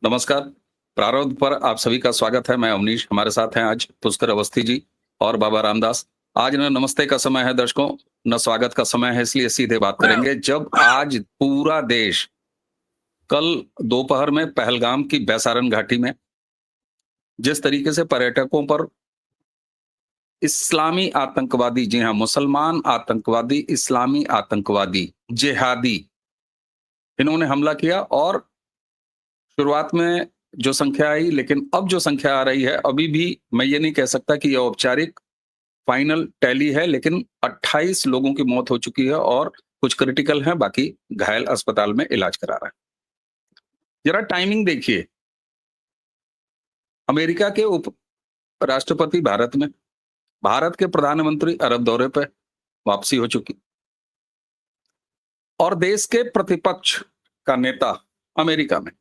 नमस्कार। प्रारंभ पर आप सभी का स्वागत है। मैं अवनीश, हमारे साथ हैं आज पुष्कर अवस्थी जी और बाबा रामदास। आज न नमस्ते का समय है दर्शकों, न स्वागत का समय है, इसलिए सीधे बात करेंगे। जब आज पूरा देश कल दोपहर में पहलगाम की बैसारन घाटी में जिस तरीके से पर्यटकों पर इस्लामी आतंकवादी, जी हाँ, मुसलमान आतंकवादी, इस्लामी आतंकवादी, जिहादी, इन्होंने हमला किया और शुरुआत में जो संख्या आई, लेकिन अब जो संख्या आ रही है, अभी भी मैं ये नहीं कह सकता कि यह औपचारिक फाइनल टैली है, लेकिन 28 लोगों की मौत हो चुकी है और कुछ क्रिटिकल हैं, बाकी घायल अस्पताल में इलाज करा रहे हैं। जरा टाइमिंग देखिए, अमेरिका के उप राष्ट्रपति भारत में, भारत के प्रधानमंत्री अरब दौरे पे वापसी हो चुकी और देश के प्रतिपक्ष का नेता अमेरिका में,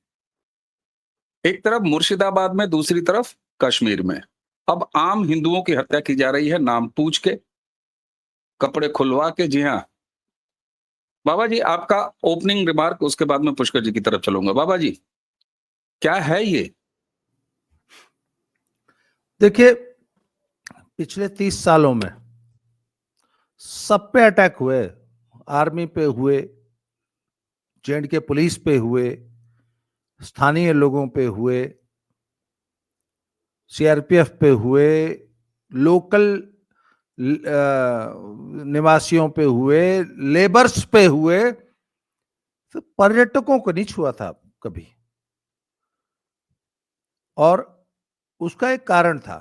एक तरफ मुर्शिदाबाद में, दूसरी तरफ कश्मीर में। अब आम हिंदुओं की हत्या की जा रही है, नाम पूछ के, कपड़े खुलवा के। जी हाँ बाबा जी, आपका ओपनिंग रिमार्क, उसके बाद मैं पुष्कर जी की तरफ चलूंगा। बाबा जी, क्या है ये? देखिए, पिछले 30 सालों में सब पे अटैक हुए। आर्मी पे हुए, जेएंड के पुलिस पे हुए, स्थानीय लोगों पे हुए, सीआरपीएफ पे हुए, लोकल निवासियों पे हुए, लेबर्स पे हुए, तो पर्यटकों को नहीं छुआ था कभी। और उसका एक कारण था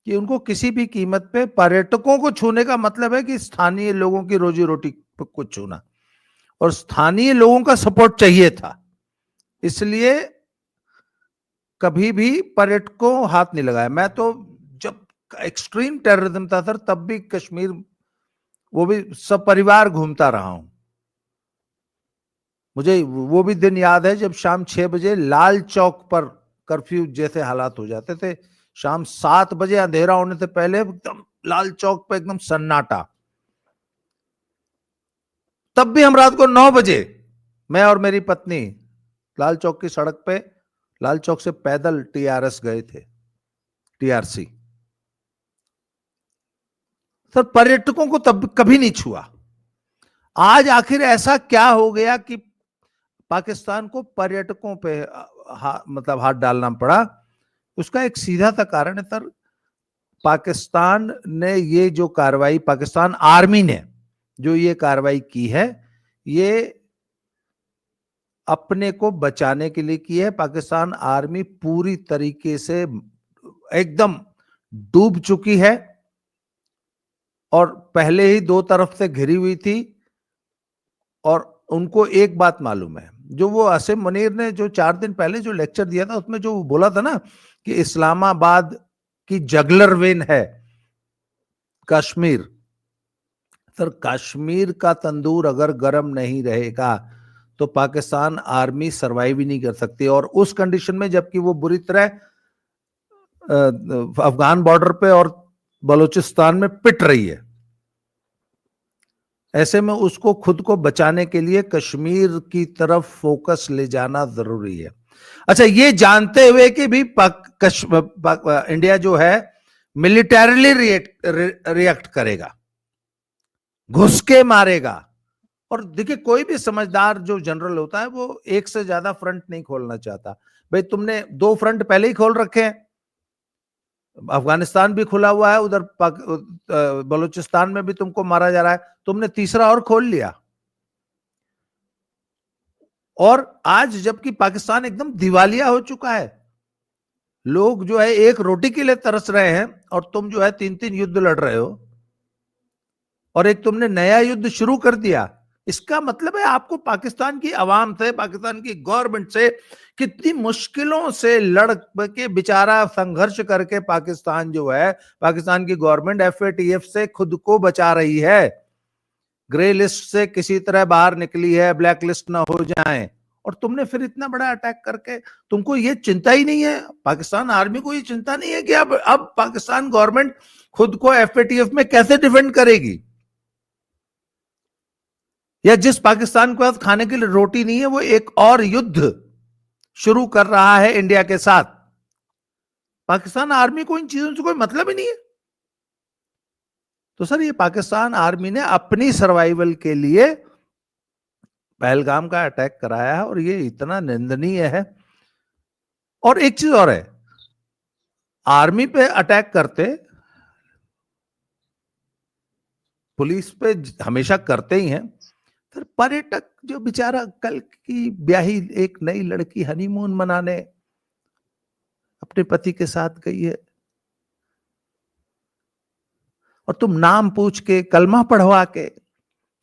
कि उनको किसी भी कीमत पे पर्यटकों को छूने का मतलब है कि स्थानीय लोगों की रोजी रोटी को छूना, और स्थानीय लोगों का सपोर्ट चाहिए था। इसलिए कभी भी पर्यटकों हाथ नहीं लगाया। मैं तो जब एक्सट्रीम टेररिज्म था सर, तब भी कश्मीर, वो भी सब परिवार घूमता रहा हूं। मुझे वो भी दिन याद है जब शाम 6 बजे लाल चौक पर कर्फ्यू जैसे हालात हो जाते थे। शाम 7 बजे अंधेरा होने से पहले एकदम लाल चौक पर एकदम सन्नाटा। तब भी हम रात को 9 बजे, मैं और मेरी पत्नी लाल चौक की सड़क पे, लाल चौक से पैदल टीआरएस गए थे, टीआरसी। सर, पर्यटकों को तब कभी नहीं छुआ। आज आखिर ऐसा क्या हो गया कि पाकिस्तान को पर्यटकों पे मतलब हाथ डालना पड़ा? उसका एक सीधा सा कारण है सर, पाकिस्तान ने ये जो कार्रवाई, पाकिस्तान आर्मी ने जो ये कार्रवाई की है, ये अपने को बचाने के लिए की है। पाकिस्तान आर्मी पूरी तरीके से एकदम डूब चुकी है और पहले ही दो तरफ से घिरी हुई थी। और उनको एक बात मालूम है, जो वो आसिम मुनीर ने जो 4 दिन पहले जो लेक्चर दिया था, उसमें जो बोला था ना कि इस्लामाबाद की जगलर वेन है कश्मीर। सर, कश्मीर का तंदूर अगर गर्म नहीं रहेगा तो पाकिस्तान आर्मी सरवाइव ही नहीं कर सकती। और उस कंडीशन में जबकि वो बुरी तरह अफगान बॉर्डर पे और बलूचिस्तान में पिट रही है, ऐसे में उसको खुद को बचाने के लिए कश्मीर की तरफ फोकस ले जाना जरूरी है। अच्छा, ये जानते हुए कि भी इंडिया जो है मिलिटरीली रिएक्ट करेगा, घुस के मारेगा। और देखिए, कोई भी समझदार जो जनरल होता है वो एक से ज्यादा फ्रंट नहीं खोलना चाहता। भाई, तुमने 2 फ्रंट पहले ही खोल रखे हैं, अफगानिस्तान भी खुला हुआ है, उधर बलूचिस्तान में भी तुमको मारा जा रहा है, तुमने तीसरा और खोल लिया। और आज जबकि पाकिस्तान एकदम दिवालिया हो चुका है, लोग जो है एक रोटी के लिए तरस रहे हैं, और तुम जो है 3-3 युद्ध लड़ रहे हो, और एक तुमने नया युद्ध शुरू कर दिया। इसका मतलब है आपको पाकिस्तान की आवाम से, पाकिस्तान की गवर्नमेंट से कितनी मुश्किलों से लड़ के बेचारा संघर्ष करके पाकिस्तान जो है, पाकिस्तान की गवर्नमेंट FATF से खुद को बचा रही है, ग्रे लिस्ट से किसी तरह बाहर निकली है, ब्लैक लिस्ट ना हो जाए। और तुमने फिर इतना बड़ा अटैक करके, तुमको ये चिंता ही नहीं है, पाकिस्तान आर्मी को ये चिंता नहीं है कि अब पाकिस्तान गवर्नमेंट खुद को FATF में कैसे डिफेंड करेगी, या जिस पाकिस्तान के पास खाने के लिए रोटी नहीं है वो एक और युद्ध शुरू कर रहा है इंडिया के साथ। पाकिस्तान आर्मी को इन चीजों से कोई मतलब ही नहीं है। तो सर, ये पाकिस्तान आर्मी ने अपनी सर्वाइवल के लिए पहलगाम का अटैक कराया है और ये इतना निंदनीय है। और एक चीज और है, आर्मी पे अटैक करते पुलिस पे हमेशा करते ही हैं, फिर पर्यटक जो बेचारा कल की ब्याही एक नई लड़की हनीमून मनाने अपने पति के साथ गई है और तुम नाम पूछ के, कलमा पढ़वा के,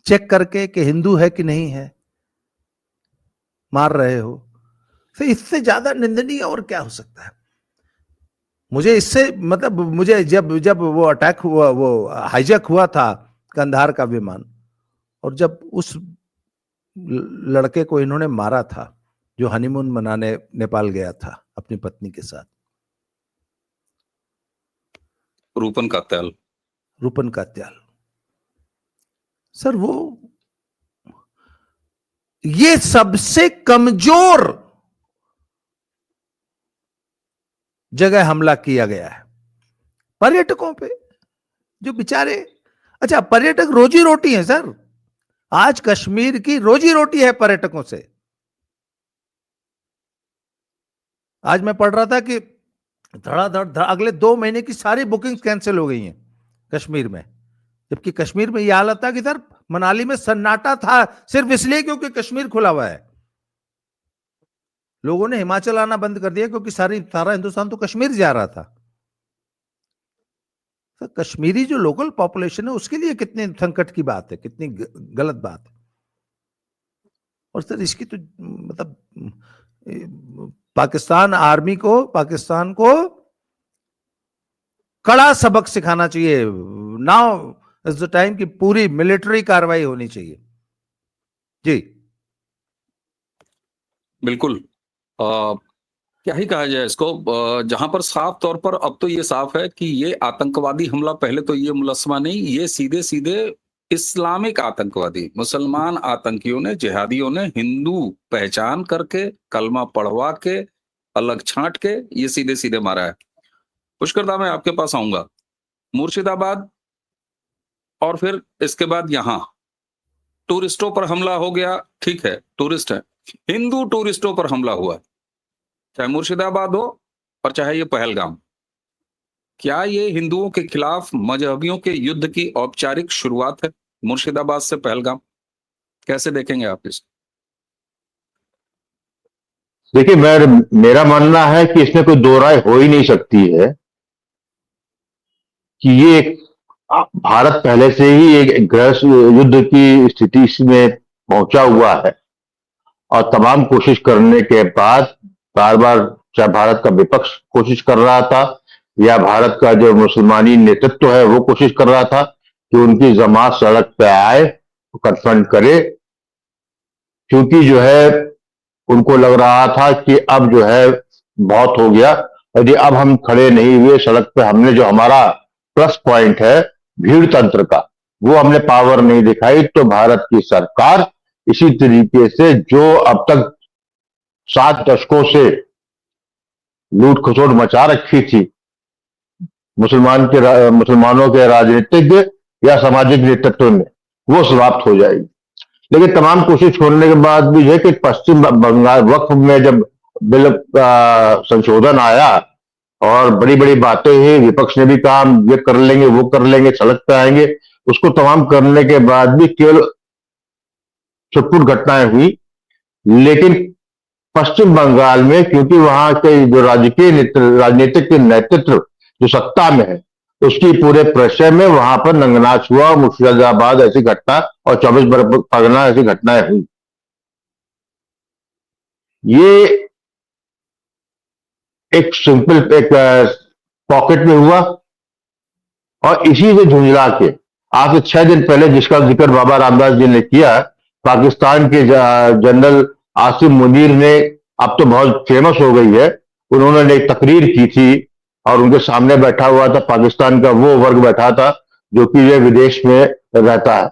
चेक करके कि हिंदू है कि नहीं है, मार रहे हो। तो इससे ज्यादा निंदनीय और क्या हो सकता है? मुझे इससे मतलब, मुझे जब वो अटैक हुआ, वो हाईजैक हुआ था कंधार का विमान, और जब उस लड़के को इन्होंने मारा था जो हनीमून मनाने नेपाल गया था अपनी पत्नी के साथ, रूपन का त्याल, सर वो ये सबसे कमजोर जगह हमला किया गया है पर्यटकों पे, जो बेचारे, अच्छा पर्यटक रोजी रोटी है सर, आज कश्मीर की रोजी रोटी है पर्यटकों से। आज मैं पढ़ रहा था कि धड़ाधड़ अगले 2 महीने की सारी बुकिंग्स कैंसिल हो गई हैं कश्मीर में, जबकि कश्मीर में यह हालत था कि सर मनाली में सन्नाटा था सिर्फ इसलिए क्योंकि कश्मीर खुला हुआ है। लोगों ने हिमाचल आना बंद कर दिया क्योंकि सारा हिंदुस्तान तो कश्मीर जा रहा था। तो कश्मीरी जो लोकल पॉपुलेशन है उसके लिए कितने संकट की बात है, कितनी गलत बात है। और सर इसकी तो मतलब पाकिस्तान आर्मी को, पाकिस्तान को कड़ा सबक सिखाना चाहिए। नाउ इज द टाइम कि पूरी मिलिट्री कार्रवाई होनी चाहिए। जी बिल्कुल। क्या ही कहा जाए इसको, जहां पर साफ तौर पर अब तो ये साफ है कि ये आतंकवादी हमला, पहले तो ये मुलस्मा नहीं, ये सीधे सीधे इस्लामिक आतंकवादी, मुसलमान आतंकियों ने, जिहादियों ने हिंदू पहचान करके, कलमा पढ़वा के, अलग छांट के ये सीधे सीधे मारा है। पुष्करदा, मैं आपके पास आऊंगा। मुर्शिदाबाद और फिर इसके बाद यहां टूरिस्टों पर हमला हो गया, ठीक है, टूरिस्ट है, हिंदू टूरिस्टों पर हमला हुआ, चाहे मुर्शिदाबाद हो और चाहे ये पहलगाम। क्या ये हिंदुओं के खिलाफ मजहबियों के युद्ध की औपचारिक शुरुआत है, मुर्शिदाबाद से पहलगाम? कैसे देखेंगे आप इसको? देखिए, मेरा मानना है कि इसमें कोई दो राय हो ही नहीं सकती है कि ये भारत पहले से ही एक गृह युद्ध की स्थिति में पहुंचा हुआ है और तमाम कोशिश करने के बाद बार बार, चाहे भारत का विपक्ष कोशिश कर रहा था या भारत का जो मुसलमानी नेतृत्व है वो कोशिश कर रहा था कि उनकी जमात सड़क पे आए, कन्फ्रंट करे, क्योंकि जो है उनको लग रहा था कि अब जो है बहुत हो गया, यदि अब हम खड़े नहीं हुए सड़क पे, हमने जो हमारा प्लस पॉइंट है भीड़ तंत्र का, वो हमने पावर नहीं दिखाई, तो भारत की सरकार इसी तरीके से जो अब तक 7 दशकों से लूट खसोट मचा रखी थी मुसलमानों के राजनीतिक या सामाजिक नेतृत्व में, वो समाप्त हो जाएगी। लेकिन तमाम कोशिश होने के बाद भी है कि पश्चिम बंगाल वक्फ में जब बिल संशोधन आया और बड़ी बड़ी बातें हुई, विपक्ष ने भी कहा ये कर लेंगे, वो कर लेंगे, सड़क पे आएंगे, उसको तमाम करने के बाद भी केवल छुटपुट घटनाएं हुई। लेकिन पश्चिम बंगाल में, क्योंकि वहां के जो राजनीतिक नेतृत्व जो सत्ता में है, उसकी पूरे प्रश्रय में वहां पर नंगनाच हुआ, मुर्शिदाबाद ऐसी घटना और 24 परगना ऐसी घटनाएं हुई। ये एक सिंपल एक पॉकेट में हुआ और इसी से झुंझला के आज से 6 दिन पहले, जिसका जिक्र बाबा रामदास जी ने किया, पाकिस्तान के जनरल आसिम मुनीर ने, अब तो बहुत फेमस हो गई है, उन्होंने एक तकरीर की थी और उनके सामने बैठा हुआ था पाकिस्तान का वो वर्ग बैठा था जो कि ये विदेश में रहता है,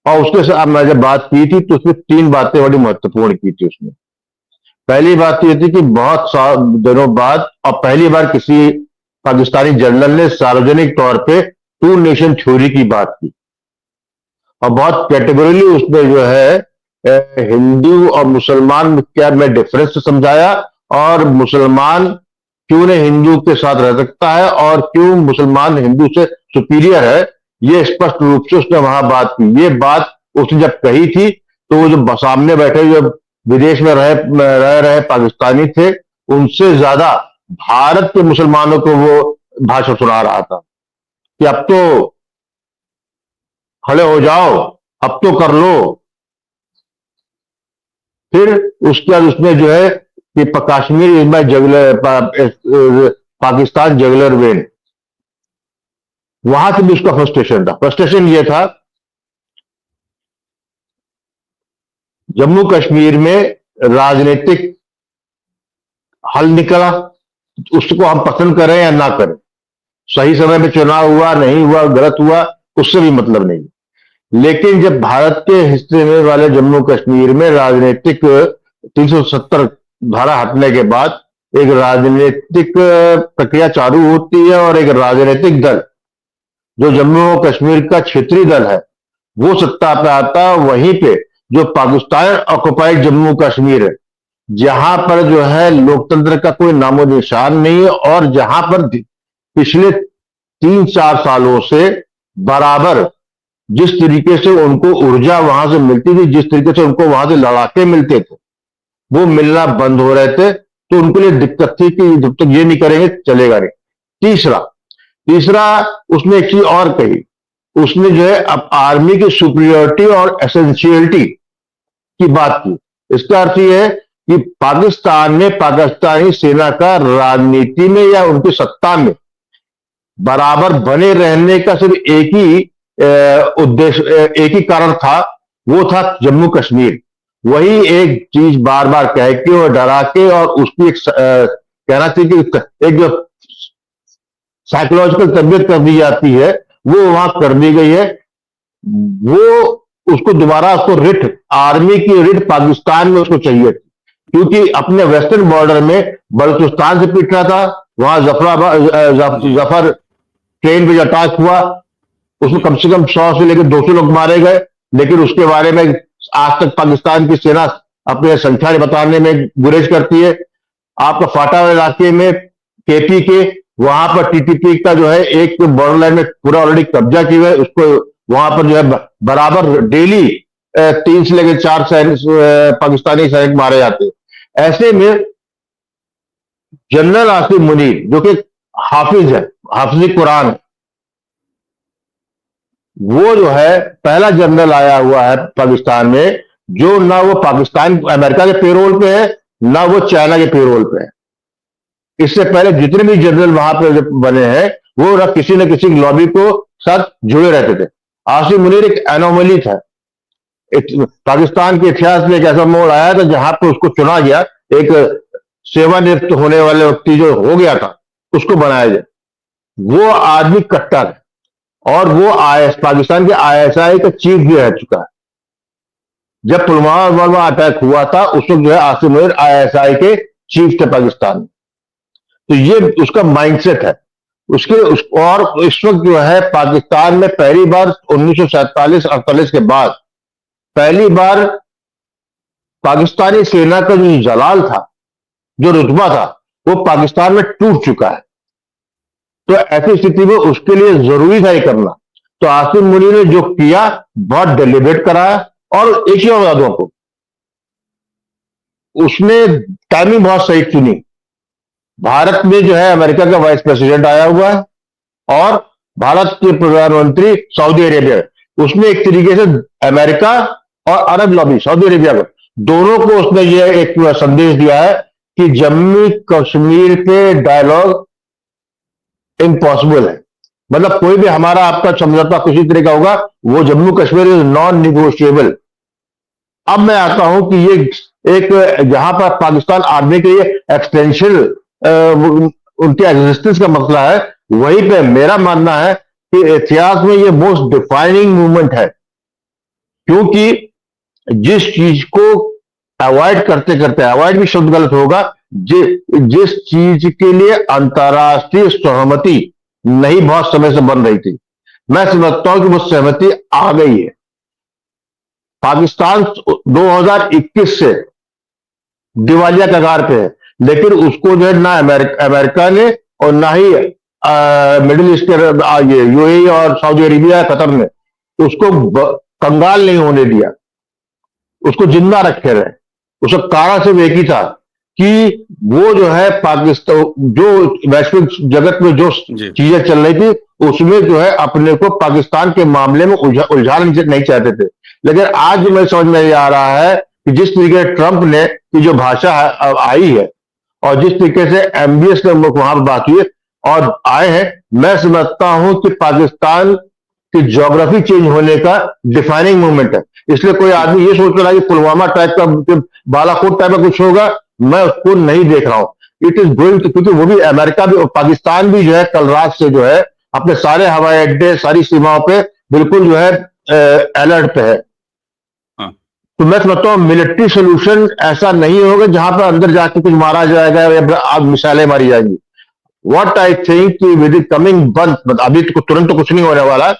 और उसके साथ मैं जब बात की थी तो उसमें 3 बातें बड़ी महत्वपूर्ण की थी उसने। पहली बात तो ये थी कि बहुत दिनों बाद और पहली बार किसी पाकिस्तानी जनरल ने सार्वजनिक तौर पे टू नेशन थ्योरी की बात की और बहुत कैटेगोरिकली उसमें जो है हिंदू और मुसलमान क्या में डिफरेंस समझाया और मुसलमान क्यों नहीं हिंदू के साथ रह सकता है और क्यों मुसलमान हिंदू से सुपीरियर है, ये स्पष्ट रूप से उसने वहां बात की। ये बात उसने जब कही थी तो वो जो सामने बैठे जो विदेश में रह रहे पाकिस्तानी थे उनसे ज्यादा भारत के मुसलमानों को वो भाषण सुना रहा था कि अब तो खड़े हो जाओ, अब तो कर लो। फिर उसके बाद उसमें जो है कि Kashmir is my juggler, Pakistan juggler when, वहां से भी उसका फ्रस्ट्रेशन था। फ्रस्ट्रेशन ये था जम्मू कश्मीर में राजनीतिक हल निकला, उसको हम पसंद करें या ना करें, सही समय में चुनाव हुआ नहीं हुआ गलत हुआ उससे भी मतलब नहीं, लेकिन जब भारत के हिस्से में वाले जम्मू कश्मीर में राजनीतिक 370 धारा हटने के बाद एक राजनीतिक प्रक्रिया चालू होती है और एक राजनीतिक दल जो जम्मू कश्मीर का क्षेत्रीय दल है वो सत्ता पे आता है। वहीं पे जो पाकिस्तान ऑक्युपाइड जम्मू कश्मीर है जहां पर जो है लोकतंत्र का कोई नामो निशान नहीं है और जहां पर पिछले 3-4 सालों से बराबर जिस तरीके से उनको ऊर्जा वहां से मिलती थी, जिस तरीके से उनको वहां से लड़ाके मिलते थे, वो मिलना बंद हो रहे थे, तो उनके लिए दिक्कत थी कि जब तक ये नहीं करेंगे चलेगा नहीं। तीसरा उसने एक चीज और कही, उसने जो है अब आर्मी की सुपीरियरिटी और एसेंशियलिटी की बात की। इसका अर्थ यह है कि पाकिस्तान में पाकिस्तानी सेना का राजनीति में या उनकी सत्ता में बराबर बने रहने का सिर्फ एक ही उद्देश्य, एक ही कारण था, वो था जम्मू कश्मीर। वही एक चीज बार बार कह के और डरा के और उसकी एक कहना चाहिए कि एक जो साइकोलॉजिकल तबियत कर दी जाती है वो वहां कर दी गई है। वो उसको दोबारा उसको रिट, आर्मी की रिट पाकिस्तान में उसको चाहिए थी, क्योंकि अपने वेस्टर्न बॉर्डर में बलूचिस्तान से पीटना था, वहां जफर ट्रेन पे अटैक हुआ, उसमें कम से कम 100 से लेकर 200 लोग मारे गए, लेकिन उसके बारे में आज तक पाकिस्तान की सेना अपने संख्या बताने में गुरेज करती है। आपका फाटा इलाके में केपी के वहां पर टीटीपी का जो है एक बॉर्डर लाइन में पूरा ऑलरेडी कब्जा किया हुआ है, उसको वहां पर जो है बराबर डेली 3 से लेकर 4 पाकिस्तानी सैनिक मारे जाते हैं। ऐसे में जनरल आसिफ मुनीर जो कि हाफिज है, हाफिज कुरान है, वो जो है पहला जनरल आया हुआ है पाकिस्तान में जो ना वो पाकिस्तान अमेरिका के पेरोल पे है ना वो चाइना के पेरोल पे है। इससे पहले जितने भी जनरल वहां पे बने हैं वो ना किसी लॉबी को साथ जुड़े रहते थे। आसिफ मुनीर एक एनोमली था। पाकिस्तान के इतिहास में एक ऐसा मोड़ आया था जहां पर उसको चुना गया, एक सेवानिवृत्त होने वाले व्यक्ति जो हो गया था उसको बनाया जाए। वो आदमी कट्टर है और वो पाकिस्तान के ISI का चीफ भी रह चुका है। जब पुलवामा अटैक हुआ था उस वक्त जो है आसिफ मुनीर ISI के चीफ थे पाकिस्तान में। तो ये उसका माइंडसेट है और इस वक्त जो है पाकिस्तान में पहली बार 1947-48 के बाद पहली बार पाकिस्तानी सेना का जो जलाल था, जो रुतबा था, वो पाकिस्तान में टूट चुका है। तो ऐसी स्थिति में उसके लिए जरूरी था ये करना। तो आसिफ मुनीर ने जो किया बहुत डेलिब्रेट कराया और एक ही बता दूं आपको, उसने टाइमिंग बहुत सही चुनी। भारत में जो है अमेरिका का वाइस प्रेसिडेंट आया हुआ है और भारत के प्रधानमंत्री सऊदी अरेबिया, उसने एक तरीके से अमेरिका और अरब लॉबी सऊदी अरेबिया को दोनों को उसने ये एक संदेश दिया है कि जम्मू कश्मीर पे डायलॉग इम्पॉसिबल है। मतलब कोई भी हमारा आपका समझौता किसी तरह का होगा वो Jammu Kashmir is non negotiable. अब मैं आता हूं कि ये एक जहां पर पाकिस्तान आर्मी के लिए एक्सटेंशन उनके एग्जिस्टेंस का मसला है, वहीं पे मेरा मानना है कि इतिहास में ये मोस्ट डिफाइनिंग मूवमेंट है, क्योंकि जिस चीज को अवॉइड करते करते, अवॉइड भी शब्द गलत होगा, जिस चीज के लिए अंतर्राष्ट्रीय सहमति नहीं बहुत समय से बन रही थी, मैं समझता हूं कि वो सहमति आ गई है। पाकिस्तान 2021 से दिवालिया कगार पे है, लेकिन उसको जो है ना अमेरिका ने और ना ही मिडिल ईस्ट के यूएई और सऊदी अरेबिया, कतर ने उसको कंगाल नहीं होने दिया, उसको जिंदा रखे रहे। उसका कारण सिर्फ एक ही था कि वो जो है पाकिस्तान, जो वैश्विक जगत में जो चीजें चल रही थी उसमें जो है अपने को पाकिस्तान के मामले में उलझाना नहीं चाहते थे। लेकिन आज मैं समझ में आ रहा है कि जिस तरीके से ट्रंप ने की जो भाषा आई है और जिस तरीके से एमबीएस ने वहां पर बात हुई और आए हैं, मैं समझता हूं कि पाकिस्तान की ज्योग्राफी चेंज होने का डिफाइनिंग मूवमेंट है। इसलिए कोई आदमी ये सोच रहा है कि पुलवामा टाइप का, बालाकोट टाइप का कुछ होगा, मैं उसको नहीं देख रहा हूं। इट इज गोइंग टू, क्योंकि वो भी अमेरिका भी, पाकिस्तान भी जो है कल रात से जो है अपने सारे हवाई अड्डे, सारी सीमाओं पे बिल्कुल जो है अलर्ट पे है। तो मैं समझता हूँ मिलिट्री सोल्यूशन ऐसा नहीं होगा जहां पर अंदर जाके कुछ मारा जाएगा या मिसाइलें मारी जाएंगी। What I think with the coming month, अभी तो तुरंत तो कुछ नहीं होने वाला,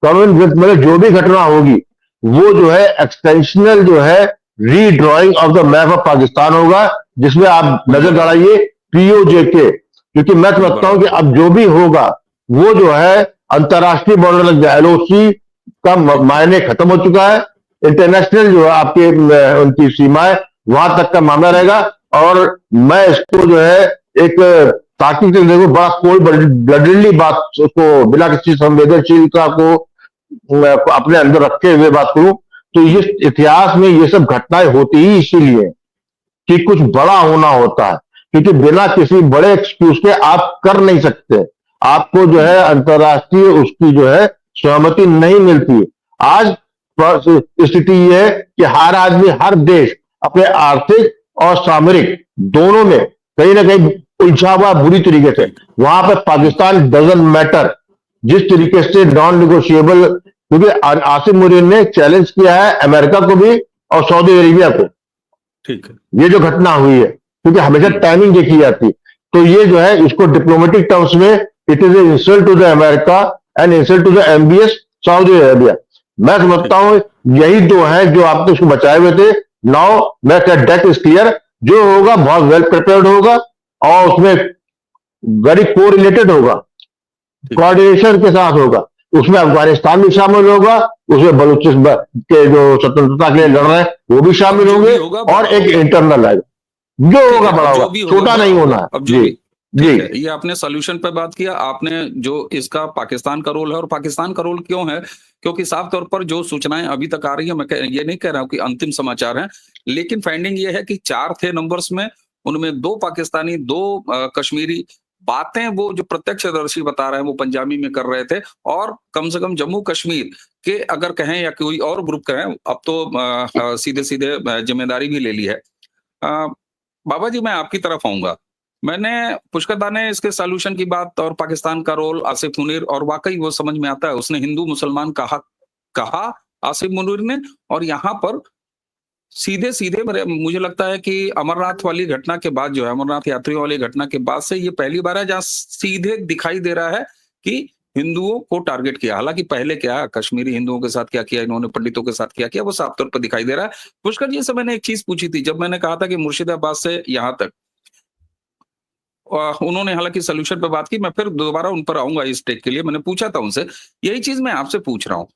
कमिंग विद मतलब जो भी घटना होगी वो जो है एक्सटेंशनल जो है redrawing of the map of Pakistan होगा, जिसमें आप नजर गड़ाइए पीओजे के, क्योंकि मैं समझता हूं कि अब जो भी होगा वो जो है अंतर्राष्ट्रीय बॉर्डर लग जाए, एलओसी का मायने खत्म हो चुका है। इंटरनेशनल जो है आपके उनकी सीमाएं वहां तक का मामला रहेगा। और मैं इसको जो है एक ताकि देखो बड़ा कोल्ड ब्लडली बात को बिना किसी संवेदनशीलता को अपने अंदर रखे हुए बात करूं तो ये इतिहास में ये सब घटनाएं होती ही इसीलिए कि कुछ बड़ा होना होता है, क्योंकि बिना किसी बड़े एक्सक्यूज के आप कर नहीं सकते, आपको जो है अंतर्राष्ट्रीय उसकी जो है सहमति नहीं मिलती। आज स्थिति ये है कि हर आदमी, हर देश अपने आर्थिक और सामरिक दोनों में कहीं ना कहीं उलझा हुआ बुरी तरीके से। वहां पर पाकिस्तान डजंट मैटर, जिस तरीके से नॉन निगोशिएबल, क्योंकि आसिम मुनीर ने चैलेंज किया है अमेरिका को भी और सऊदी अरेबिया को, ठीक है, ये जो घटना हुई है, क्योंकि हमेशा टाइमिंग देखी जाती, तो ये जो है इसको डिप्लोमेटिक टर्म्स में it is a insult to the America and insult to the MBS Saudi Arabia. मैं समझता हूं यही दो है जो आपने उसको बचाए हुए थे। नाउ मैं डेक इज क्लियर, जो होगा बहुत वेल प्रिपेयर्ड होगा और उसमें वेरी कोरिलेटेड होगा, कोऑर्डिनेशन के साथ होगा। उसमें अफगानिस्तान भी शामिल होगा, उसमें बलूचिस्तान के जो स्वतंत्रता के लिए लड़ रहे हैं वो भी शामिल होंगे और एक इंटरनल है, जो होगा बड़ा होगा, छोटा नहीं होना है। जी जी, ये आपने सॉल्यूशन पे बात किया, आपने जो इसका पाकिस्तान का रोल है, और पाकिस्तान का रोल क्यों है, क्योंकि साफ तौर पर जो सूचनाएं अभी तक आ रही है, मैं ये नहीं कह रहा हूं कि अंतिम समाचार है, लेकिन फाइंडिंग ये है कि 4 थे नंबर्स में, उनमें 2 पाकिस्तानी, 2 कश्मीरी। बातें वो जो प्रत्यक्षदर्शी बता रहे हैं वो पंजाबी में कर रहे थे, और कम से कम जम्मू कश्मीर के अगर कहें या कोई और ग्रुप कहें, अब तो सीधे सीधे जिम्मेदारी भी ले ली है। बाबा जी, मैं आपकी तरफ आऊंगा। मैंने पुष्कर दा ने इसके सॉल्यूशन की बात और पाकिस्तान का रोल, आसिफ मुनीर, और वाकई वो समझ में आता है, उसने हिंदू मुसलमान कहा आसिफ मुनीर ने, और यहाँ पर सीधे सीधे मुझे लगता है कि अमरनाथ वाली घटना के बाद जो है, अमरनाथ यात्रियों वाली घटना के बाद से ये पहली बार है जहां सीधे दिखाई दे रहा है कि हिंदुओं को टारगेट किया। हालांकि पहले क्या कश्मीरी हिंदुओं के साथ क्या किया इन्होंने, पंडितों के साथ क्या किया, वो साफ तौर पर दिखाई दे रहा है। पुष्कर जी से मैंने एक चीज पूछी थी, जब मैंने कहा था कि मुर्शिदाबाद से यहां तक, उन्होंने हालांकि सोल्यूशन पे बात की, मैं फिर दोबारा उन पर आऊंगा इस टेक के लिए। मैंने पूछा था उनसे, यही चीज मैं आपसे पूछ रहा हूँ,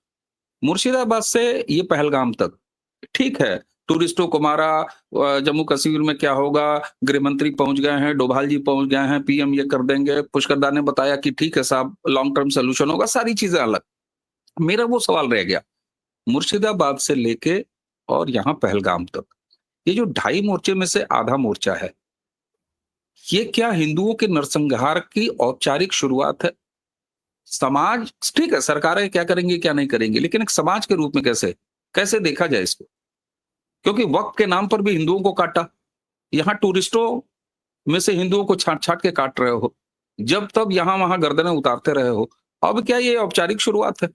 मुर्शिदाबाद से ये पहलगाम तक ठीक है, टूरिस्टों को मारा, जम्मू कश्मीर में क्या होगा, गृह मंत्री पहुंच गए हैं, डोभाल जी पहुंच गए हैं, पीएम ये कर देंगे, पुष्कर दा ने बताया कि ठीक है साहब लॉन्ग टर्म सोल्यूशन होगा, सारी चीजें अलग। मेरा वो सवाल रह गया, मुर्शिदाबाद से लेके और यहाँ पहलगाम तक, ये जो 2.5 मोर्चे में से आधा मोर्चा है, ये क्या हिंदुओं के नरसंहार की औपचारिक शुरुआत है? समाज ठीक है, सरकारें क्या करेंगी क्या नहीं करेंगी, लेकिन एक समाज के रूप में कैसे देखा जाए इसको? क्योंकि वक्त के नाम पर भी हिंदुओं को काटा, यहाँ टूरिस्टों में से हिंदुओं को छांट छांट के काट रहे हो, जब तब यहां वहां गर्दनें उतारते रहे हो, अब क्या ये औपचारिक शुरुआत है?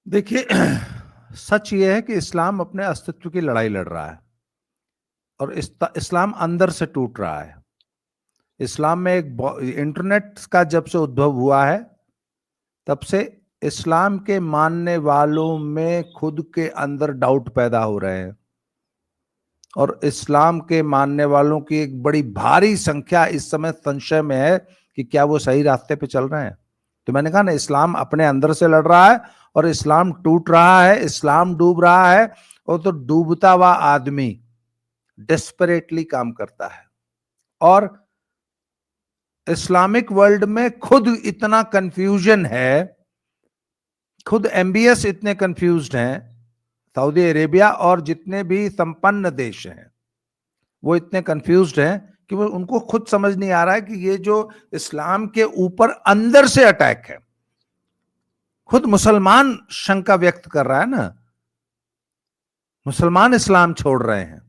देखिए सच ये है कि इस्लाम अपने अस्तित्व की लड़ाई लड़ रहा है और इस्लाम अंदर से टूट रहा है। इस्लाम में इंटरनेट का जब से उद्भव हुआ है तब से इस्लाम के मानने वालों में खुद के अंदर डाउट पैदा हो रहे हैं और इस्लाम के मानने वालों की एक बड़ी भारी संख्या इस समय संशय में है कि क्या वो सही रास्ते पे चल रहे हैं। तो मैंने कहा ना, इस्लाम अपने अंदर से लड़ रहा है और इस्लाम टूट रहा है, इस्लाम डूब रहा है। और तो डूबता हुआ आदमी डेस्परेटली काम करता है और इस्लामिक वर्ल्ड में खुद इतना कंफ्यूजन है, खुद एमबीएस इतने कंफ्यूज्ड हैं, सऊदी अरेबिया और जितने भी संपन्न देश हैं वो इतने कंफ्यूज्ड हैं कि वो उनको खुद समझ नहीं आ रहा है कि ये जो इस्लाम के ऊपर अंदर से अटैक है। खुद मुसलमान शंका व्यक्त कर रहा है ना, मुसलमान इस्लाम छोड़ रहे हैं।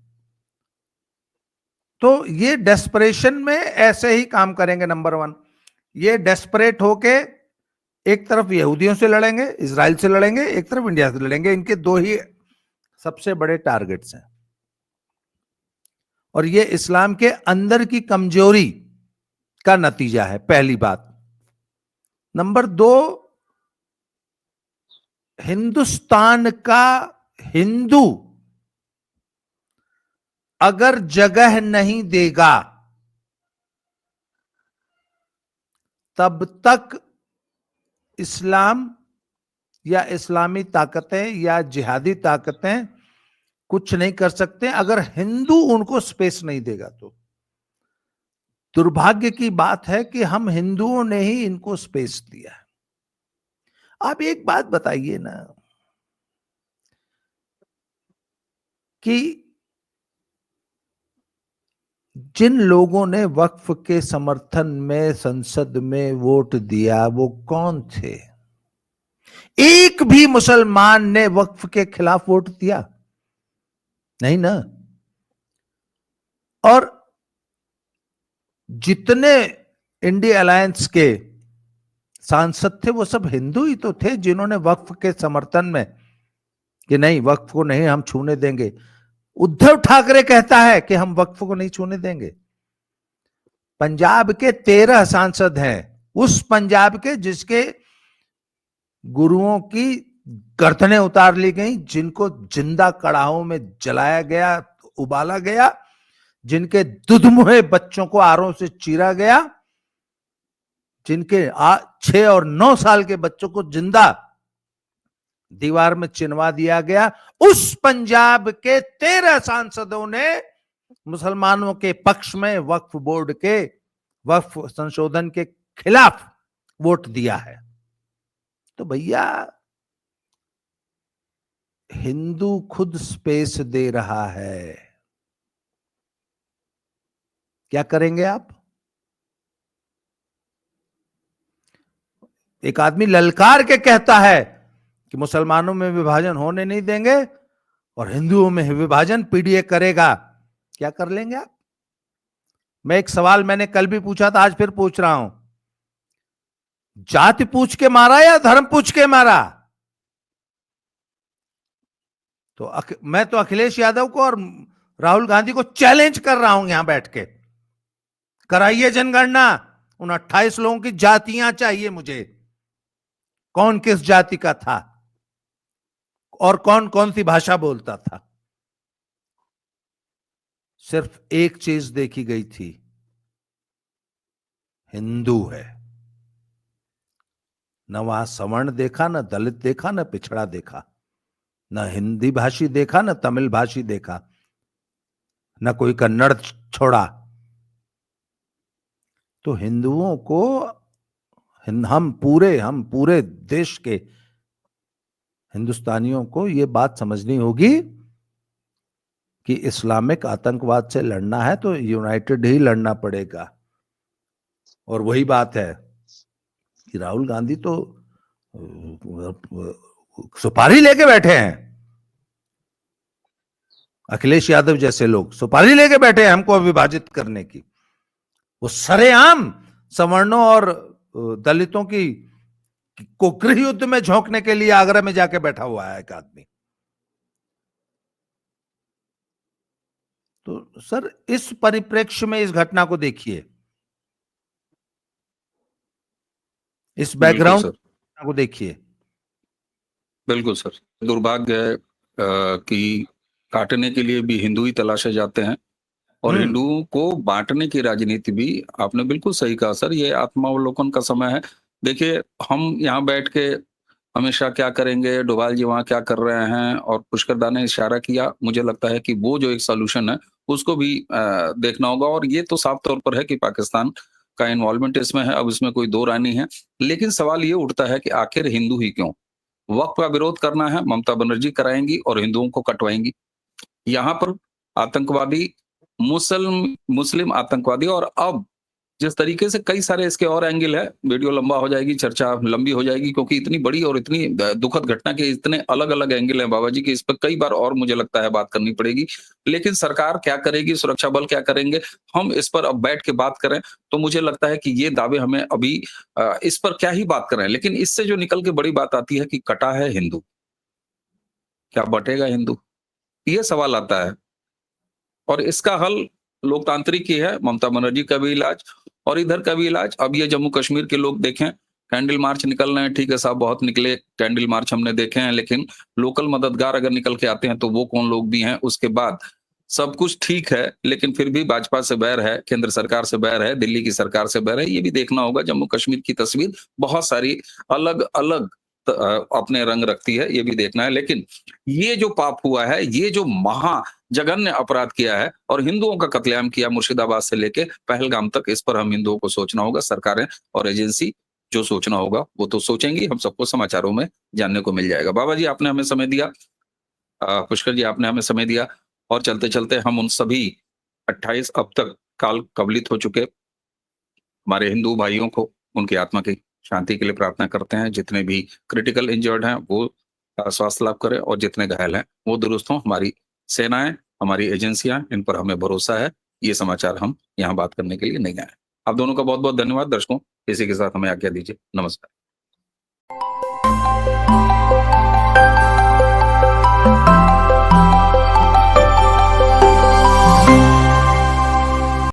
तो ये डेस्परेशन में ऐसे ही काम करेंगे। नंबर 1, ये डेस्परेट होके एक तरफ यहूदियों से लड़ेंगे, इजराइल से लड़ेंगे, एक तरफ इंडिया से लड़ेंगे। इनके 2 ही सबसे बड़े टारगेट्स हैं और ये इस्लाम के अंदर की कमजोरी का नतीजा है, पहली बात। नंबर 2, हिंदुस्तान का हिंदू अगर जगह नहीं देगा तब तक इस्लाम या इस्लामी ताकतें या जिहादी ताकतें कुछ नहीं कर सकते अगर हिंदू उनको स्पेस नहीं देगा। तो दुर्भाग्य की बात है कि हम हिंदुओं ने ही इनको स्पेस दिया है। आप एक बात बताइए ना कि जिन लोगों ने वक्फ के समर्थन में संसद में वोट दिया वो कौन थे? एक भी मुसलमान ने वक्फ के खिलाफ वोट दिया नहीं ना। और जितने इंडिया अलायंस के सांसद थे वो सब हिंदू ही तो थे जिन्होंने वक्फ के समर्थन में कि नहीं, वक्फ को नहीं हम छूने देंगे। उद्धव ठाकरे कहता है कि हम वक्फ को नहीं छूने देंगे। पंजाब के 13 सांसद हैं, उस पंजाब के जिसके गुरुओं की गर्दनें उतार ली गई, जिनको जिंदा कड़ाहों में जलाया गया, उबाला गया, जिनके दुधमुहे बच्चों को आरों से चीरा गया, जिनके 6 और 9 साल के बच्चों को जिंदा दीवार में चिनवा दिया गया। उस पंजाब के 13 सांसदों ने मुसलमानों के पक्ष में वक्फ बोर्ड के वक्फ संशोधन के खिलाफ वोट दिया है। तो भैया हिंदू खुद स्पेस दे रहा है, क्या करेंगे आप? एक आदमी ललकार के कहता है कि मुसलमानों में विभाजन होने नहीं देंगे और हिंदुओं में विभाजन पीडीए करेगा। क्या कर लेंगे आप? मैं एक सवाल मैंने कल भी पूछा था, आज फिर पूछ रहा हूं, जाति पूछ के मारा या धर्म पूछ के मारा? तो मैं तो अखिलेश यादव को और राहुल गांधी को चैलेंज कर रहा हूं यहां बैठ के, कराइए जनगणना। उन 28 लोगों की जातियां चाहिए मुझे, कौन किस जाति का था और कौन कौन सी भाषा बोलता था। सिर्फ एक चीज देखी गई थी, हिंदू है। न वहां सवर्ण देखा, न दलित देखा, न पिछड़ा देखा, न हिंदी भाषी देखा, न तमिल भाषी देखा, न कोई कन्नड़ छोड़ा। तो हिंदुओं को हम पूरे देश के हिंदुस्तानियों को यह बात समझनी होगी कि इस्लामिक आतंकवाद से लड़ना है तो यूनाइटेड ही लड़ना पड़ेगा। और वही बात है कि राहुल गांधी तो सुपारी लेके बैठे हैं, अखिलेश यादव जैसे लोग सुपारी लेके बैठे हैं हमको विभाजित करने की। वो सरेआम सवर्णों और दलितों की को गृह युद्ध में झोंकने के लिए आगरा में जाके बैठा हुआ है एक आदमी। तो सर इस परिप्रेक्ष्य में इस घटना को देखिए, इस बिल्कुल बैकग्राउंड सर, को देखिए। बिल्कुल सर। दुर्भाग्य है कि काटने के लिए भी हिंदू ही तलाशे जाते हैं और हिंदुओं को बांटने की राजनीति भी। आपने बिल्कुल सही कहा सर, ये आत्मावलोकन का समय है। देखिए, हम यहाँ बैठ के हमेशा क्या करेंगे, डोभाल जी वहाँ क्या कर रहे हैं, और पुष्कर दा ने इशारा किया। मुझे लगता है कि वो जो एक सॉल्यूशन है उसको भी देखना होगा, और ये तो साफ तौर पर है कि पाकिस्तान का इन्वॉल्वमेंट इसमें है, अब इसमें कोई दो राय नहीं है। लेकिन सवाल ये उठता है कि आखिर हिंदू ही क्यों? वक्फ का विरोध करना है, ममता बनर्जी कराएंगी और हिंदुओं को कटवाएंगी। यहाँ पर आतंकवादी, मुस्लिम आतंकवादी, और अब जिस तरीके से कई सारे इसके और एंगल है, वीडियो लंबा हो जाएगी, चर्चा लंबी हो जाएगी, क्योंकि इतनी बड़ी और इतनी दुखद घटना के इतने अलग-अलग एंगल हैं बाबा जी कि इस पर कई बार और मुझे लगता है बात करनी पड़ेगी। लेकिन सरकार क्या करेगी, सुरक्षा बल क्या करेंगे, हम इस पर अब बैठ के बात करें तो मुझे लगता है कि ये दावे हमें अभी इस पर क्या ही बात करें। लेकिन इससे जो निकल के बड़ी बात आती है कि कटा है हिंदू, क्या बटेगा हिंदू? ये सवाल आता है, और इसका हल लोकतांत्रिक ही है, ममता बनर्जी का भी इलाज और इधर का भी इलाज। अब ये जम्मू कश्मीर के लोग देखें, कैंडल मार्च निकल रहे हैं, ठीक है साहब, बहुत निकले कैंडल मार्च हमने देखे हैं, लेकिन लोकल मददगार अगर निकल के आते हैं तो वो कौन लोग भी हैं? उसके बाद सब कुछ ठीक है, लेकिन फिर भी भाजपा से बैर है, केंद्र सरकार से बैर है, दिल्ली की सरकार से बैर है, ये भी देखना होगा। जम्मू कश्मीर की तस्वीर बहुत सारी अलग-अलग अपने रंग रखती है, ये भी देखना है। लेकिन ये जो पाप हुआ है, ये जो जघन्य अपराध किया है और हिंदुओं का कत्लेआम किया मुर्शिदाबाद से लेके पहलगाम तक, इस पर हम हिंदुओं को सोचना होगा। सरकारें और एजेंसी जो सोचना होगा वो तो सोचेंगी, हम सबको समाचारों में जानने को मिल जाएगा। बाबा जी आपने हमें समय दिया, पुष्कर जी आपने हमें समय दिया, और चलते-चलते हम उन सभी 28 अब तक काल कवलित हो चुके हमारे हिंदू भाइयों को, उनकी आत्मा की शांति के लिए प्रार्थना करते हैं। जितने भी क्रिटिकल इंजर्ड हैं वो स्वास्थ्य लाभ करें, और जितने घायल हैं वो दुरुस्त हों। हमारी सेनाएं, हमारी एजेंसियां, इन पर हमें भरोसा है। ये समाचार हम यहाँ बात करने के लिए नहीं आए। आप दोनों का बहुत बहुत धन्यवाद। दर्शकों, इसी के साथ हमें आज्ञा दीजिए। नमस्कार।